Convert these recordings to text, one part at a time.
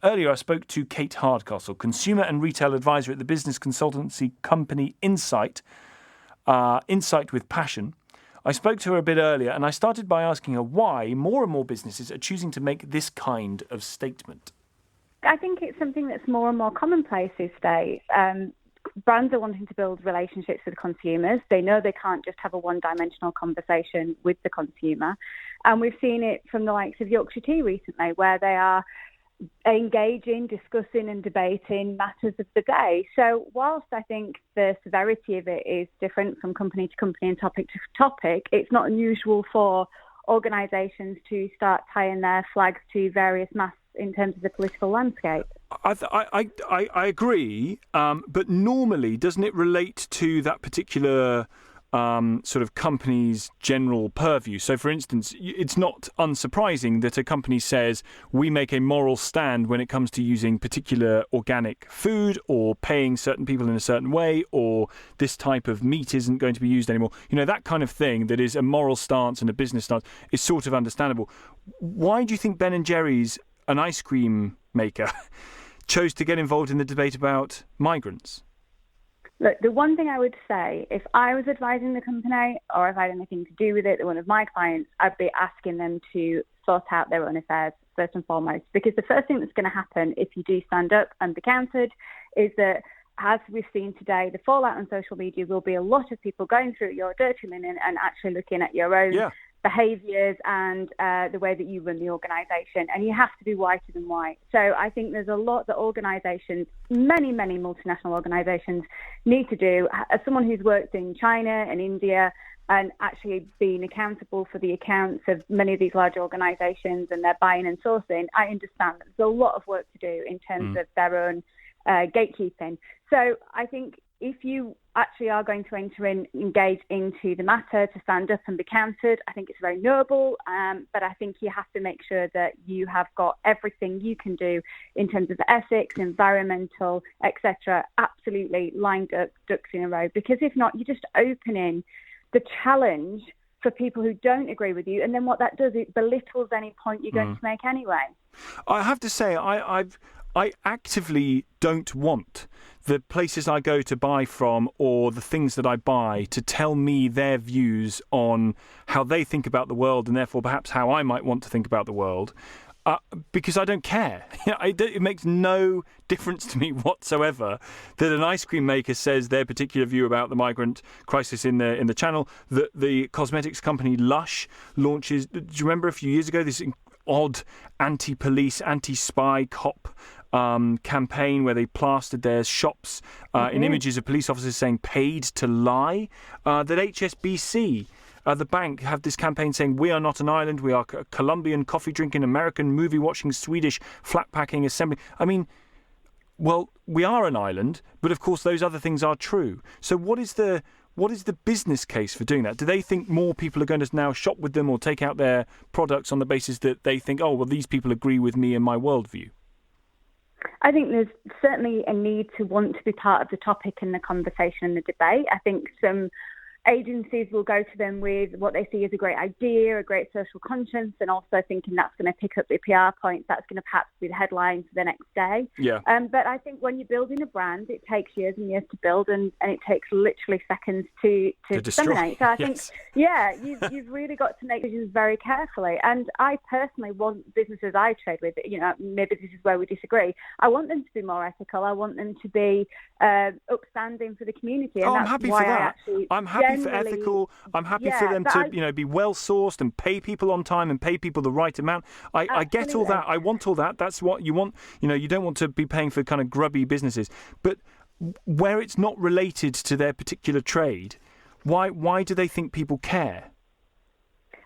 Earlier, I spoke to Kate Hardcastle, consumer and retail advisor at the business consultancy company Insight with Passion. I spoke to her a bit earlier, and I started by asking her why more and more businesses are choosing to make this kind of statement. I think it's something that's more and more commonplace these days. Brands are wanting to build relationships with consumers. They know they can't just have a one-dimensional conversation with the consumer. And we've seen it from the likes of Yorkshire Tea recently, where they are engaging, discussing and debating matters of the day. So whilst I think the severity of it is different from company to company and topic to topic, it's not unusual for organisations to start tying their flags to various masts in terms of the political landscape. I agree, but normally doesn't it relate to that particular sort of company's general purview? So, for instance, it's not unsurprising that a company says we make a moral stand when it comes to using particular organic food or paying certain people in a certain way, or this type of meat isn't going to be used anymore. You know, that kind of thing that is a moral stance and a business stance is sort of understandable. Why do you think Ben & Jerry's, an ice cream maker, chose to get involved in the debate about migrants? Look, the one thing I would say, if I was advising the company or if I had anything to do with it, one of my clients, I'd be asking them to sort out their own affairs first and foremost. Because the first thing that's going to happen if you do stand up and be counted is that, as we've seen today, the fallout on social media will be a lot of people going through your dirty linen and actually looking at your own behaviours and the way that you run the organisation. And you have to be whiter than white. So I think there's a lot that organisations, many multinational organisations, need to do. As someone who's worked in China and India and actually being accountable for the accounts of many of these large organisations and their buying and sourcing, I understand that there's a lot of work to do in terms of their own gatekeeping. So I think if you actually are going to engage into the matter to stand up and be counted, I think it's very noble, but I think you have to make sure that you have got everything you can do in terms of ethics, environmental, etc., absolutely lined up, ducks in a row, because if not, you're just opening the challenge for people who don't agree with you, and then what that does, it belittles any point you're going to make anyway. I have to say, I actively don't want the places I go to buy from or the things that I buy to tell me their views on how they think about the world and therefore perhaps how I might want to think about the world, because I don't care. It makes no difference to me whatsoever that an ice cream maker says their particular view about the migrant crisis in the Channel, that the cosmetics company Lush launches. Do you remember a few years ago this odd anti-police, anti-spy cop campaign where they plastered their shops in images of police officers saying paid to lie? That HSBC, the bank, have this campaign saying we are not an island, we are Colombian coffee drinking, American movie watching, Swedish flat packing assembly. I mean, well, we are an island, but of course those other things are true. So what is the business case for doing that? Do they think more people are going to now shop with them or take out their products on the basis that they think, oh, well, these people agree with me and my worldview? I think there's certainly a need to want to be part of the topic and the conversation and the debate. I think some agencies will go to them with what they see as a great idea, a great social conscience, and also thinking that's going to pick up the PR points, that's going to perhaps be the headline for the next day. Yeah. But I think when you're building a brand, it takes years and years to build, and it takes literally seconds to disseminate. So I think, you've really got to make decisions very carefully. And I personally want businesses I trade with, maybe this is where we disagree, I want them to be more ethical. I want them to be upstanding for the community. And I'm happy for that. I'm happy for ethical. I'm happy for them to be well sourced and pay people on time and pay people the right amount. I get all that. I want all that. That's what you want. You don't want to be paying for kind of grubby businesses. But where it's not related to their particular trade, why do they think people care?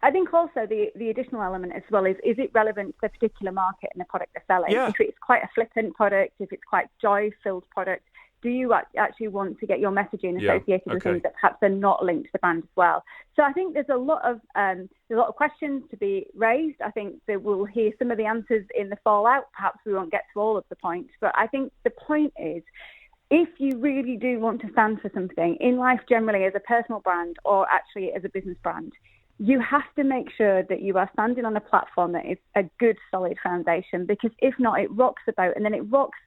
I think also the additional element as well is it relevant to the particular market and the product they're selling? Yeah. If it's quite a flippant product, if it's quite joy-filled product, do you actually want to get your messaging associated with things that perhaps are not linked to the brand as well? So I think there's a lot of questions to be raised. I think that we'll hear some of the answers in the fallout. Perhaps we won't get to all of the points, but I think the point is, if you really do want to stand for something in life generally as a personal brand or actually as a business brand, you have to make sure that you are standing on a platform that is a good, solid foundation, because if not, it rocks the boat, and then it rocks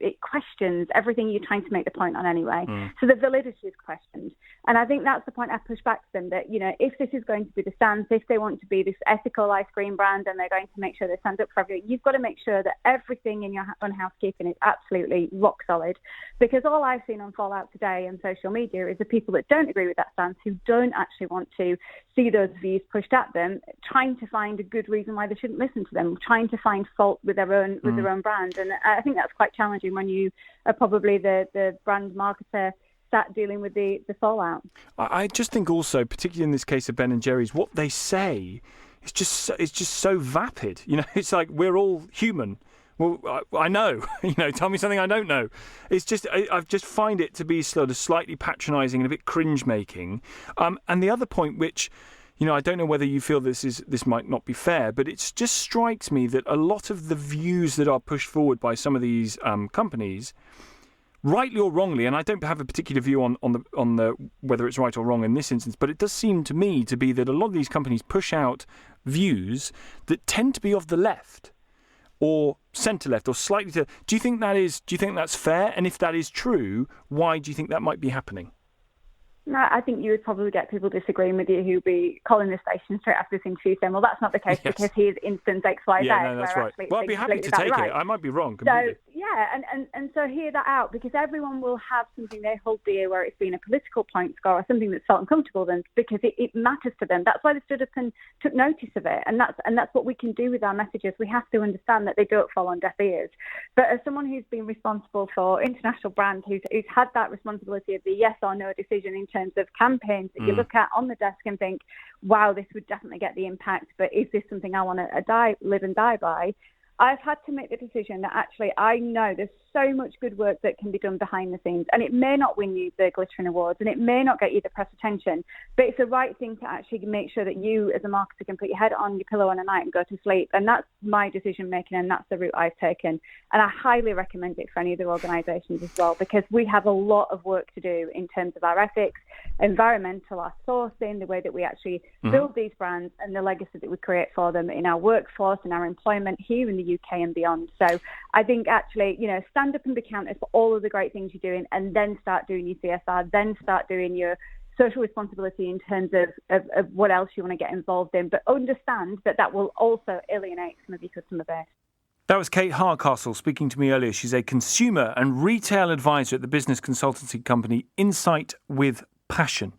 it questions everything you're trying to make the point on anyway. So the validity is questioned. And I think that's the point I push back to them, that, if this is going to be the stance, if they want to be this ethical ice cream brand and they're going to make sure they stand up for everything, you've got to make sure that everything in your own housekeeping is absolutely rock solid. Because all I've seen on Fallout today and social media is the people that don't agree with that stance, who don't actually want to see those views pushed at them, trying to find a good reason why they shouldn't listen to them, trying to find fault with their own brand. And I think that's quite challenging when you are probably the brand marketer sat dealing with the fallout. I just think also, particularly in this case of Ben and Jerry's, what they say is just so vapid. It's like, we're all human. Well, I know. Tell me something I don't know. It's just, I just find it to be sort of slightly patronising and a bit cringe-making. And the other point, which, I don't know whether you feel this might not be fair, but it just strikes me that a lot of the views that are pushed forward by some of these companies, rightly or wrongly, and I don't have a particular view on the whether it's right or wrong in this instance, but it does seem to me to be that a lot of these companies push out views that tend to be of the left, or centre left, or slightly to. Do you think that's fair? And if that is true, why do you think that might be happening? No, I think you would probably get people disagreeing with you who'd be calling the station straight after this interview saying, well, that's not the case because he is instance X, Y, Z. Yeah, no, that's right. Well, I'd be happy to take it. I might be wrong completely. So, so hear that out, because everyone will have something they hold dear, where it's been a political point score or something that's felt uncomfortable then, because it matters to them. That's why they stood up and took notice of it. And that's what we can do with our messages. We have to understand that they don't fall on deaf ears. But as someone who's been responsible for international brand, who's had that responsibility of the yes or no decision in terms of campaigns that you look at on the desk and think, wow, this would definitely get the impact, but is this something I want to live and die by? I've had to make the decision that actually I know there's so much good work that can be done behind the scenes, and it may not win you the glittering awards and it may not get you the press attention, but it's the right thing to actually make sure that you as a marketer can put your head on your pillow on a night and go to sleep. And that's my decision making, and that's the route I've taken, and I highly recommend it for any other organisations as well, because we have a lot of work to do in terms of our ethics, environmental, our sourcing, the way that we actually build these brands, and the legacy that we create for them in our workforce and our employment here in the UK and beyond. So I think actually, stand up and be counted for all of the great things you're doing, and then start doing your CSR, then start doing your social responsibility in terms of what else you want to get involved in. But understand that will also alienate some of your customer base. That was Kate Hardcastle speaking to me earlier. She's a consumer and retail advisor at the business consultancy company Insight with Passion.